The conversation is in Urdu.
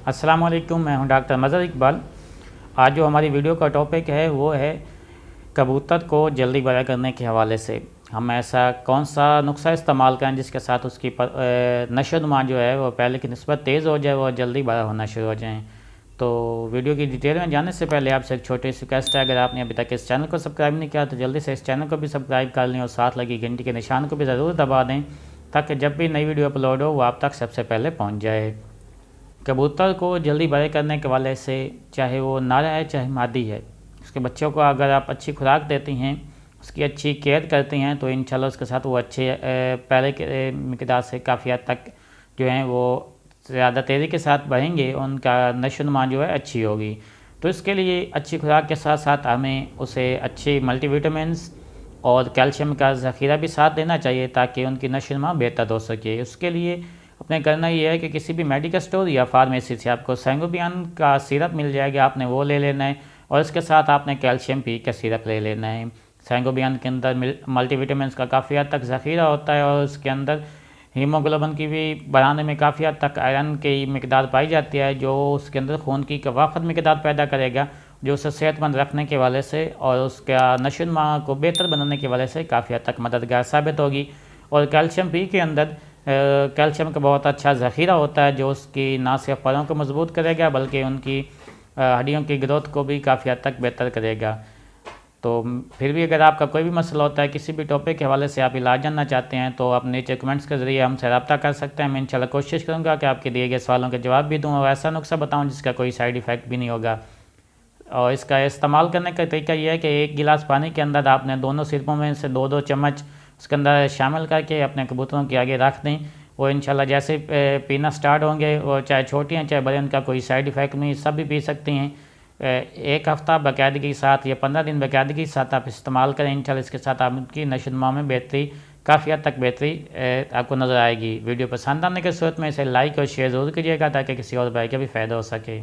السلام علیکم، میں ہوں ڈاکٹر مظہر اقبال۔ آج جو ہماری ویڈیو کا ٹاپک ہے وہ ہے کبوتر کو جلدی بڑا کرنے کے حوالے سے ہم ایسا کون سا نسخہ استعمال کریں جس کے ساتھ اس کی نشو و نما جو ہے وہ پہلے کی نسبت تیز ہو جائے اور جلدی بڑا ہونا شروع ہو جائیں۔ تو ویڈیو کی ڈیٹیل میں جانے سے پہلے آپ سے ایک چھوٹی سی ریکویسٹ ہے، اگر آپ نے ابھی تک اس چینل کو سبسکرائب نہیں کیا تو جلدی سے اس چینل کو بھی سبسکرائب کر لیں اور ساتھ لگی گھنٹی کے نشان کو بھی ضرور دبا دیں تاکہ جب بھی نئی ویڈیو اپلوڈ ہو وہ آپ تک سب سے پہلے پہنچ جائے۔ کبوتر کو جلدی بڑے کرنے کے حوالے سے چاہے وہ نر ہے چاہے مادی ہے، اس کے بچوں کو اگر آپ اچھی خوراک دیتی ہیں، اس کی اچھی کیئر کرتی ہیں تو انشاءاللہ اس کے ساتھ وہ اچھے پہلے کے مقدار سے کافی حد تک جو ہیں وہ زیادہ تیزی کے ساتھ بڑھیں گے، ان کا نشو و نما جو ہے اچھی ہوگی۔ تو اس کے لیے اچھی خوراک کے ساتھ ساتھ ہمیں اسے اچھی ملٹی وٹامنس اور کیلشیم کا ذخیرہ بھی ساتھ دینا چاہیے تاکہ ان کی نشو و نما بہتر ہو سکے۔ اس کے لیے اپنے کرنا یہ ہے کہ کسی بھی میڈیکل سٹور یا فارمیسی سے آپ کو سینگوبیان کا سیرپ مل جائے گا، آپ نے وہ لے لینا ہے اور اس کے ساتھ آپ نے کیلشیم پی کا سیرپ لے لینا ہے۔ سینگوبیان کے اندر ملٹی وٹامنس کا کافی حد تک ذخیرہ ہوتا ہے اور اس کے اندر ہیموگلوبن کی بھی بڑھانے میں کافی حد تک آئرن کی مقدار پائی جاتی ہے، جو اس کے اندر خون کی وافر مقدار پیدا کرے گا، جو اسے صحت مند رکھنے کے حوالے سے اور اس کا نشو و نما کو بہتر بنانے کے حوالے سے کافی حد تک مددگار ثابت ہوگی۔ اور کیلشیم پی کے اندر کیلشیم کا بہت اچھا ذخیرہ ہوتا ہے جو اس کی نہ صرف پروں کو مضبوط کرے گا بلکہ ان کی ہڈیوں کی گروتھ کو بھی کافی حد تک بہتر کرے گا۔ تو پھر بھی اگر آپ کا کوئی بھی مسئلہ ہوتا ہے، کسی بھی ٹاپک کے حوالے سے آپ علاج جاننا چاہتے ہیں تو آپ نیچے کمنٹس کے ذریعے ہم سے رابطہ کر سکتے ہیں۔ میں انشاءاللہ کوشش کروں گا کہ آپ کے دیے گئے سوالوں کے جواب بھی دوں اور ایسا نسخہ بتاؤں جس کا کوئی سائیڈ ایفیکٹ بھی نہیں ہوگا۔ اور اس کا استعمال کرنے کا طریقہ یہ ہے کہ ایک گلاس پانی کے اندر آپ نے دونوں سرپوں میں سے دو چمچ اس کے اندر شامل کر کے اپنے کبوتروں کے آگے رکھ دیں۔ وہ انشاءاللہ جیسے پینا سٹارٹ ہوں گے، وہ چاہے چھوٹی ہیں چاہے بڑے، ان کا کوئی سائیڈ ایفیکٹ نہیں، سب بھی پی سکتی ہیں۔ ایک ہفتہ باقاعدگی کے ساتھ یا 15 دن باقاعدگی کے ساتھ آپ استعمال کریں، انشاءاللہ اس کے ساتھ آپ کی نشو و نما میں بہتری کافی حد تک بہتری آپ کو نظر آئے گی۔ ویڈیو پسند آنے کی صورت میں اسے لائک اور شیئر ضرور کیجیے گا تاکہ کسی اور بھائی کا بھی فائدہ ہو سکے۔